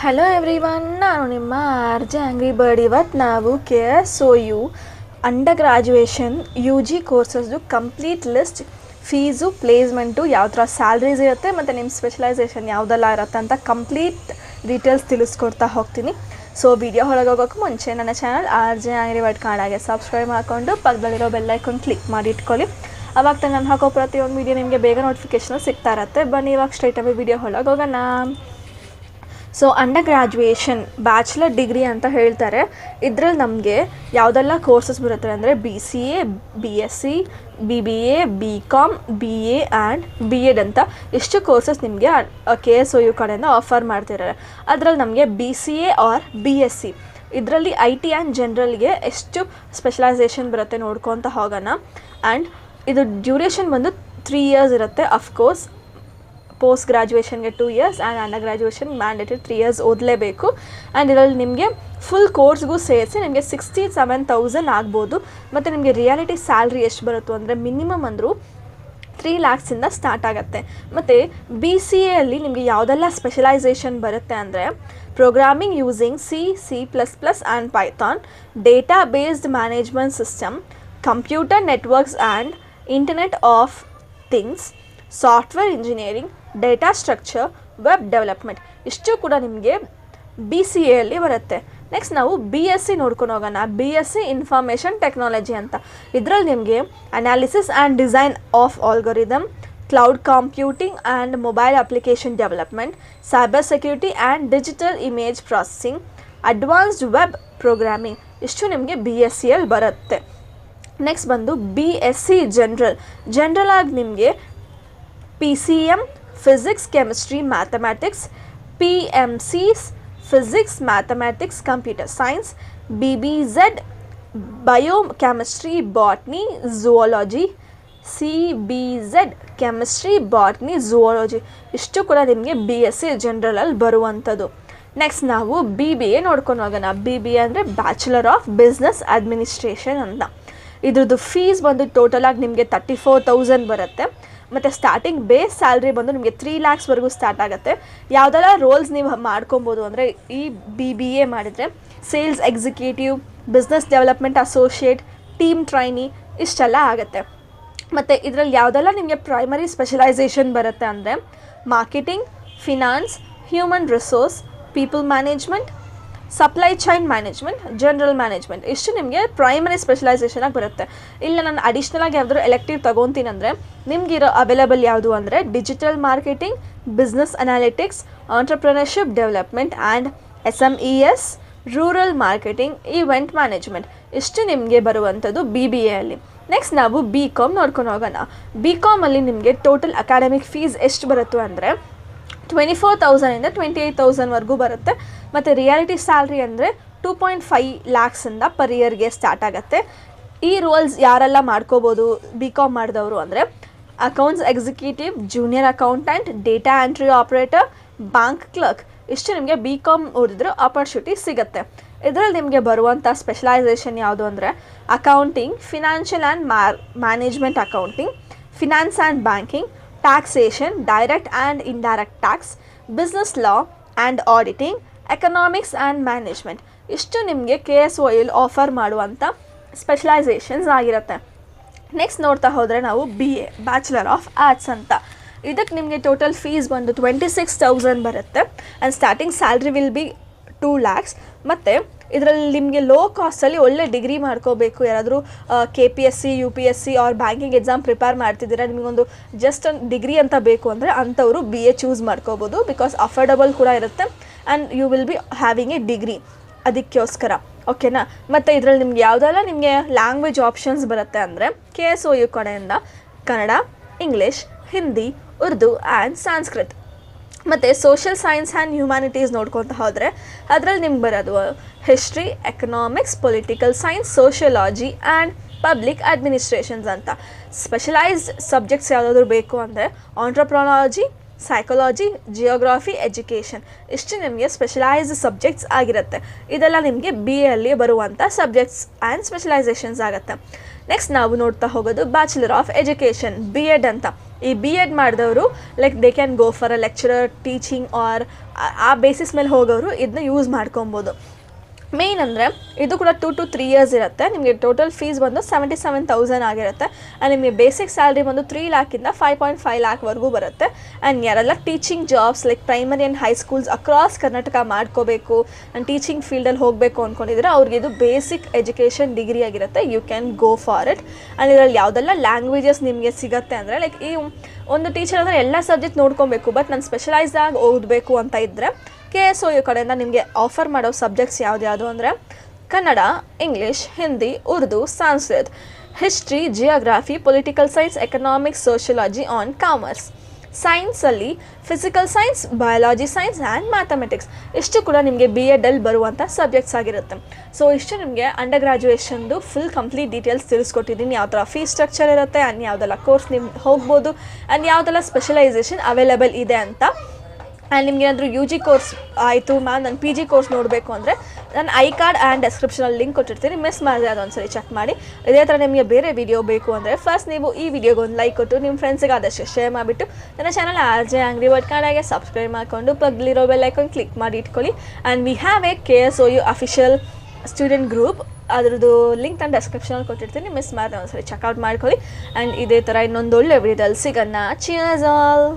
Hello everyone, ನಾನು ನಿಮ್ಮ R J angry bird. ಇವತ್ತು ನಾವು KSOU ಅಂಡರ್ ಗ್ರ್ಯಾಜುಯೇಷನ್ UG ಕೋರ್ಸಸ್ದು ಕಂಪ್ಲೀಟ್ ಲಿಸ್ಟ್, ಫೀಸು, ಪ್ಲೇಸ್ಮೆಂಟು, ಯಾವ ಥರ ಸ್ಯಾಲ್ರೀಸ್ ಇರುತ್ತೆ ಮತ್ತು ನಿಮ್ಮ ಸ್ಪೆಷಲೈಸೇಷನ್ ಯಾವುದೆಲ್ಲ ಇರುತ್ತೆ ಅಂತ ಕಂಪ್ಲೀಟ್ ಡೀಟೇಲ್ಸ್ ತಿಳಿಸ್ಕೊಡ್ತಾ ಹೋಗ್ತೀನಿ. ಸೊ ವಿಡಿಯೋ ಹೊರಗೆ ಹೋಗೋಕ್ಕೆ ಮುಂಚೆ ನನ್ನ channel R J angry bird ಕನ್ನಡಗೆ ಸಬ್ಸ್ಕ್ರೈಬ್ ಮಾಡಿಕೊಂಡು ಪಕ್ಕದಲ್ಲಿರೋ ಬೆಲ್ಲೈಕನ್ ಕ್ಲಿಕ್ ಮಾಡಿ ಇಟ್ಕೊಳ್ಳಿ. ಅವಾಗ ನಾನು ಹಾಕೋ ಪ್ರತಿಯೊಂದು ವೀಡಿಯೋ ನಿಮಗೆ ಬೇಗ ನೋಟಿಫಿಕೇಷನ್ ಸಿಗ್ತಾ ಇರುತ್ತೆ. ಬನ್ನಿ ಇವಾಗ ಸ್ಟ್ರೈಟಾಗಿ ವಿಡಿಯೋ ಹೊರಗೆ ಹೋಗೋಣ. So under graduation bachelor degree ಅಂತ ಹೇಳ್ತಾರೆ. ಇದರಲ್ಲಿ ನಮಗೆ ಯಾವುದೆಲ್ಲ ಕೋರ್ಸಸ್ ಬರುತ್ತೆ ಅಂದರೆ BCA, BSc, BBA, BCom, BA and BEd ಅಂತ ಇಷ್ಟು ಕೋರ್ಸಸ್ ನಿಮಗೆ KSOU ಕಡೆಯಿಂದ ಆಫರ್ ಮಾಡ್ತಿದ್ದಾರೆ. ಅದರಲ್ಲಿ ನಮಗೆ BCA ಆರ್ BSc ಇದರಲ್ಲಿ IT ಆ್ಯಂಡ್ ಜನರಲ್ಗೆ ಎಷ್ಟು ಸ್ಪೆಷಲೈಸೇಷನ್ ಬರುತ್ತೆ ನೋಡ್ಕೊತ ಹೋಗೋಣ. ಆ್ಯಂಡ್ ಇದು ಡ್ಯೂರೇಷನ್ ಬಂದು 3 years ಇರುತ್ತೆ. ಅಫ್ಕೋರ್ಸ್ ಪೋಸ್ಟ್ ಗ್ರ್ಯಾಜುಯೇಷನ್ಗೆ 2 years and under graduation mandatory 3 years ಓದಲೇಬೇಕು. ಆ್ಯಂಡ್ ಇದರಲ್ಲಿ ನಿಮಗೆ ಫುಲ್ ಕೋರ್ಸ್ಗೂ ಸೇರಿಸಿ ನಿಮಗೆ 67,000 ಆಗ್ಬೋದು. ಮತ್ತು ನಿಮಗೆ ರಿಯಾಲಿಟಿ ಸ್ಯಾಲ್ರಿ ಎಷ್ಟು ಬರುತ್ತೋ ಅಂದರೆ ಮಿನಿಮಮ್ ಅಂದರೂ 3 lakhs ಸ್ಟಾರ್ಟ್ ಆಗುತ್ತೆ. ಮತ್ತು BCA ಅಲ್ಲಿ ನಿಮಗೆ ಯಾವುದೆಲ್ಲ ಸ್ಪೆಷಲೈಸೇಷನ್ ಬರುತ್ತೆ ಅಂದರೆ programming using C++ and Python, data based management system, computer networks and internet of things, software engineering, data structure, web development ಇಷ್ಟು ಕೂಡ ನಿಮಗೆ BCA ಅಲ್ಲಿ ಬರುತ್ತೆ. ನೆಕ್ಸ್ಟ್ ನಾವು BSc ನೋಡ್ಕೊಂಡು ಹೋಗೋಣ. BSc ಇನ್ಫಾರ್ಮೇಷನ್ ಟೆಕ್ನಾಲಜಿ ಅಂತ. ಇದರಲ್ಲಿ ನಿಮಗೆ analysis and design of algorithm, cloud computing and mobile application development, cyber security and digital image processing, advanced web programming ಇಷ್ಟು ನಿಮಗೆ BSc ಅಲ್ಲಿ ಬರುತ್ತೆ. ನೆಕ್ಸ್ಟ್ ಬಂದು BSc ಜನರಲ್ ಆಗಿ ನಿಮಗೆ PCM physics, chemistry, mathematics, PMCs physics, mathematics, computer science, BBZ biochemistry, botany, zoology, CBZ chemistry, botany, zoology ಇಷ್ಟು ಕೂಡ ನಿಮಗೆ BSc ಜನರಲಲ್ಲಿ ಬರುವಂಥದ್ದು. ನೆಕ್ಸ್ಟ್ ನಾವು BBA ನೋಡ್ಕೊಂಡು ಹೋಗೋಣ. BBA ಅಂದರೆ ಬ್ಯಾಚುಲರ್ ಆಫ್ ಬಿಸ್ನೆಸ್ ಅಡ್ಮಿನಿಸ್ಟ್ರೇಷನ್ ಅಂತ. ಇದ್ರದ್ದು ಫೀಸ್ ಬಂದು ಟೋಟಲಾಗಿ ನಿಮಗೆ 34,000 ಬರುತ್ತೆ. ಮತ್ತು ಸ್ಟಾರ್ಟಿಂಗ್ ಬೇಸ್ ಸ್ಯಾಲ್ರಿ ಬಂದು ನಿಮಗೆ 3 lakhsವರೆಗೂ ಸ್ಟಾರ್ಟ್ ಆಗುತ್ತೆ. ಯಾವುದೆಲ್ಲ ರೋಲ್ಸ್ ನೀವು ಮಾಡ್ಕೊಬೋದು ಅಂದರೆ ಈ BBA ಮಾಡಿದರೆ sales executive, business development associate, team trainee ಇಷ್ಟೆಲ್ಲ ಆಗುತ್ತೆ. ಮತ್ತು ಇದರಲ್ಲಿ ಯಾವುದೆಲ್ಲ ನಿಮಗೆ ಪ್ರೈಮರಿ ಸ್ಪೆಷಲೈಸೇಷನ್ ಬರುತ್ತೆ ಅಂದರೆ marketing, finance, human resource, people management, supply chain management, general management ಇಷ್ಟು ನಿಮಗೆ ಪ್ರೈಮರಿ ಸ್ಪೆಷಲೈಸೇಷನಾಗಿ ಬರುತ್ತೆ. ಇಲ್ಲ ನಾನು ಅಡಿಷ್ನಲಾಗಿ ಯಾವುದಾದ್ರು ಎಲೆಕ್ಟಿವ್ ತೊಗೊತೀನಿ ಅಂದರೆ ನಿಮಗಿರೋ ಅವೈಲೇಬಲ್ ಯಾವುದು ಅಂದರೆ digital marketing, business analytics, entrepreneurship development and SMES, rural marketing, event management ಇಷ್ಟು ನಿಮಗೆ ಬರುವಂಥದ್ದು BBA ಅಲ್ಲಿ. ನೆಕ್ಸ್ಟ್ ನಾವು BCom ನೋಡ್ಕೊಂಡು ಹೋಗೋಣ. BCom ಅಲ್ಲಿ ನಿಮಗೆ ಟೋಟಲ್ ಅಕಾಡೆಮಿಕ್ ಫೀಸ್ ಎಷ್ಟು ಬರುತ್ತೆ ಅಂದರೆ 24,000 28,000ವರೆಗೂ ಬರುತ್ತೆ. ಮತ್ತು ರಿಯಾಲಿಟಿ ಸ್ಯಾಲ್ರಿ ಅಂದರೆ 2.5 lakhs ಪರ್ ಇಯರ್ಗೆ ಸ್ಟಾರ್ಟ್ ಆಗುತ್ತೆ. ಈ ರೋಲ್ಸ್ ಯಾರೆಲ್ಲ ಮಾಡ್ಕೋಬೋದು BCom ಮಾಡಿದವರು ಅಂದರೆ accounts executive, junior accountant, data entry operator, bank clerk ಇಷ್ಟು ನಿಮಗೆ BCom ಓದಿದ್ರೆ ಆಪರ್ಚುನಿಟಿ ಸಿಗುತ್ತೆ. ಇದರಲ್ಲಿ ನಿಮಗೆ ಬರುವಂಥ ಸ್ಪೆಷಲೈಸೇಷನ್ ಯಾವುದು ಅಂದರೆ accounting, financial and management accounting, finance and banking, taxation, direct and indirect tax, business law and auditing, economics and management ಇಷ್ಟು ನಿಮಗೆ KSOU ಆಫರ್ ಮಾಡುವಂಥ ಸ್ಪೆಷಲೈಸೇಷನ್ಸ್ ಆಗಿರುತ್ತೆ. ನೆಕ್ಸ್ಟ್ ನೋಡ್ತಾ ಹೋದರೆ ನಾವು BA ಬ್ಯಾಚುಲರ್ ಆಫ್ ಆರ್ಟ್ಸ್ ಅಂತ. ಇದಕ್ಕೆ ನಿಮಗೆ ಟೋಟಲ್ ಫೀಸ್ ಬಂದು 26,000 ಬರುತ್ತೆ. And starting salary will be 2 lakhs. ಮತ್ತು ಇದರಲ್ಲಿ ನಿಮಗೆ ಲೋ ಕಾಸ್ಟಲ್ಲಿ ಒಳ್ಳೆ ಡಿಗ್ರಿ ಮಾಡ್ಕೋಬೇಕು, ಯಾರಾದರೂ KPSC, UPSC or banking exam prepare ಮಾಡ್ತಿದ್ದೀರಾ, ನಿಮಗೊಂದು ಜಸ್ಟ್ ಒಂದು ಡಿಗ್ರಿ ಅಂತ ಬೇಕು ಅಂದರೆ ಅಂಥವರು BA ಚೂಸ್ ಮಾಡ್ಕೋಬೋದು. ಬಿಕಾಸ್ ಅಫೋರ್ಡಬಲ್ ಕೂಡ ಇರುತ್ತೆ and you will be having a degree ಅದಕ್ಕೋಸ್ಕರ. ಓಕೆನಾ. ಮತ್ತು ಇದರಲ್ಲಿ ನಿಮ್ಗೆ ಯಾವುದೆಲ್ಲ ನಿಮಗೆ ಲ್ಯಾಂಗ್ವೇಜ್ ಆಪ್ಷನ್ಸ್ ಬರುತ್ತೆ ಅಂದರೆ KSOU ಕಡೆಯಿಂದ ಕನ್ನಡ, ಇಂಗ್ಲೀಷ್, ಹಿಂದಿ, ಉರ್ದು ಆ್ಯಂಡ್ ಸಂಸ್ಕೃತ್. ಮತ್ತು ಸೋಷಿಯಲ್ ಸೈನ್ಸ್ ಆ್ಯಂಡ್ ಹ್ಯುಮ್ಯಾನಿಟೀಸ್ ನೋಡ್ಕೊತ ಹೋದರೆ ಅದರಲ್ಲಿ ನಿಮ್ಗೆ ಬರೋದು history, economics, political science, sociology and public administrations ಅಂತ. ಸ್ಪೆಷಲೈಸ್ಡ್ ಸಬ್ಜೆಕ್ಟ್ಸ್ ಯಾವುದಾದ್ರೂ ಬೇಕು ಅಂದರೆ ಆಂಟ್ರಪ್ರನಾಲಜಿ, ಸೈಕಾಲಜಿ, ಜಿಯೋಗ್ರಫಿ, ಎಜುಕೇಷನ್ ಇಷ್ಟು ನಿಮಗೆ ಸ್ಪೆಷಲೈಸ್ಡ್ ಸಬ್ಜೆಕ್ಟ್ಸ್ ಆಗಿರುತ್ತೆ. ಇದೆಲ್ಲ ನಿಮಗೆ BA ಅಲ್ಲಿ ಬರುವಂಥ ಸಬ್ಜೆಕ್ಟ್ಸ್ ಆ್ಯಂಡ್ ಸ್ಪೆಷಲೈಸೇಷನ್ಸ್ ಆಗುತ್ತೆ. ನೆಕ್ಸ್ಟ್ ನಾವು ನೋಡ್ತಾ ಹೋಗೋದು ಬ್ಯಾಚುಲರ್ ಆಫ್ ಎಜುಕೇಷನ್ BEd ಅಂತ. ಈ B.Ed ಮಾಡಿದವರು like they can go for a lecturer teaching R ಆ ಬೇಸಿಸ್ ಮೇಲೆ ಹೋಗೋರು ಇದನ್ನ ಯೂಸ್ ಮಾಡ್ಕೊಬೋದು. ಮೇಯ್ನ್ ಅಂದರೆ ಇದು ಕೂಡ 2 to 3 years ಇರುತ್ತೆ. ನಿಮಗೆ ಟೋಟಲ್ ಫೀಸ್ ಬಂದು 77,000 ಆಗಿರುತ್ತೆ. ಆ್ಯಂಡ್ ನಿಮಗೆ ಬೇಸಿಕ್ ಸ್ಯಾಲ್ರಿ ಬಂದು 3 lakhಯಿಂದ 5.5 lakhವರೆಗೂ ಬರುತ್ತೆ. ಆ್ಯಂಡ್ ಯಾರೆಲ್ಲ teaching jobs like primary and high schools across Karnataka ಮಾಡ್ಕೋಬೇಕು ಆ್ಯಂಡ್ ಟೀಚಿಂಗ್ ಫೀಲ್ಡಲ್ಲಿ ಹೋಗಬೇಕು ಅಂದ್ಕೊಂಡಿದ್ರೆ ಅವ್ರಿಗೆ ಇದು ಬೇಸಿಕ್ ಎಜುಕೇಷನ್ ಡಿಗ್ರಿ ಆಗಿರುತ್ತೆ. You can go for it. And ಇದರಲ್ಲಿ ಯಾವುದೆಲ್ಲ ಲ್ಯಾಂಗ್ವೇಜಸ್ ನಿಮಗೆ ಸಿಗುತ್ತೆ ಅಂದರೆ ಲೈಕ್ ಈ ಒಂದು ಟೀಚರ್ ಅಂದರೆ ಎಲ್ಲ ಸಬ್ಜೆಕ್ಟ್ ನೋಡ್ಕೊಬೇಕು, ಬಟ್ ನಾನು ಸ್ಪೆಷಲೈಸ್ಡ್ ಆಗಿ ಓದಬೇಕು ಅಂತ ಇದ್ದರೆ KSOU ಕಡೆಯಿಂದ ನಿಮಗೆ ಆಫರ್ ಮಾಡೋ ಸಬ್ಜೆಕ್ಟ್ಸ್ ಯಾವ್ದು ಅಂದರೆ Kannada, English, Hindi, Urdu, Sanskrit, history, geography, political science, economics, sociology on commerce. ಸೈನ್ಸಲ್ಲಿ physical science, biology science and mathematics ಇಷ್ಟು ಕೂಡ ನಿಮಗೆ B.Edಲ್ಲಿ ಬರುವಂಥ ಸಬ್ಜೆಕ್ಟ್ಸ್ ಆಗಿರುತ್ತೆ. ಸೊ ಇಷ್ಟು ನಿಮಗೆ ಅಂಡರ್ ಗ್ರ್ಯಾಜುಯೇಷನ್ದು ಫುಲ್ ಕಂಪ್ಲೀಟ್ ಡೀಟೇಲ್ಸ್ ತಿಳಿಸ್ಕೊಟ್ಟಿದ್ದೀನಿ. ಯಾವ ಥರ ಫೀಸ್ ಸ್ಟ್ರಕ್ಚರ್ ಇರುತ್ತೆ ಆ್ಯಂಡ್ ಯಾವುದೆಲ್ಲ ಕೋರ್ಸ್ ನೀವು ಹೋಗ್ಬೋದು ಆ್ಯಂಡ್ ಯಾವುದೆಲ್ಲ ಸ್ಪೆಷಲೈಸೇಷನ್ ಅವೈಲೇಬಲ್ ಇದೆ ಅಂತ. ಆ್ಯಂಡ್ ನಿಮ್ಗೆ ಏನಾದರೂ UG ಕೋರ್ಸ್ ಆಯಿತು ಮ್ಯಾಮ್ ನಾನು PG ಕೋರ್ಸ್ ನೋಡಬೇಕು ಅಂದರೆ ನಾನು iCard ಆ್ಯಂಡ್ ಡಿಸ್ಕ್ರಿಪ್ಷನಲ್ಲಿ ಲಿಂಕ್ ಕೊಟ್ಟಿರ್ತೀನಿ, ಮಿಸ್ ಮಾಡಿದ್ರೆ ಅದೊಂದ್ಸರಿ ಚೆಕ್ ಮಾಡಿ. ಇದೇ ಥರ ನಿಮಗೆ ಬೇರೆ ವಿಡಿಯೋ ಬೇಕು ಅಂದರೆ ಫಸ್ಟ್ ನೀವು ಈ ವಿಡಿಯೋಗೆ ಒಂದು ಲೈಕ್ ಕೊಟ್ಟು ನಿಮ್ಮ ಫ್ರೆಂಡ್ಸಿಗೆ ಆದಷ್ಟು ಶೇರ್ ಮಾಡಿಬಿಟ್ಟು ನನ್ನ ಚಾನಲ್ RJ Angry Bird ಕನ್ನಡಗೆ ಸಬ್ಸ್ಕ್ರೈಬ್ ಮಾಡಿಕೊಂಡು ಪಕ್ಕದಲ್ಲಿರೋ ಬೆಲ್ ಐಕಾನ್ ಕ್ಲಿಕ್ ಮಾಡಿ ಇಟ್ಕೊಳ್ಳಿ. And we have a KSOU official student group, ಅದ್ರದ್ದು ಲಿಂಕ್ ನಾನು ಡಿಸ್ಕ್ರಿಪ್ಷನಲ್ಲಿ ಕೊಟ್ಟಿರ್ತೀನಿ, ಮಿಸ್ ಮಾಡಿದ್ರೆ ಒಂದ್ಸರಿ ಚೆಕ್ಔಟ್ ಮಾಡ್ಕೊಳ್ಳಿ. ಆ್ಯಂಡ್ ಇದೇ ಥರ ಇನ್ನೊಂದು ಒಳ್ಳೆ ವಿಡಿಯೋದಲ್ಲಿ ಸಿಗೋಣ. Cheers all.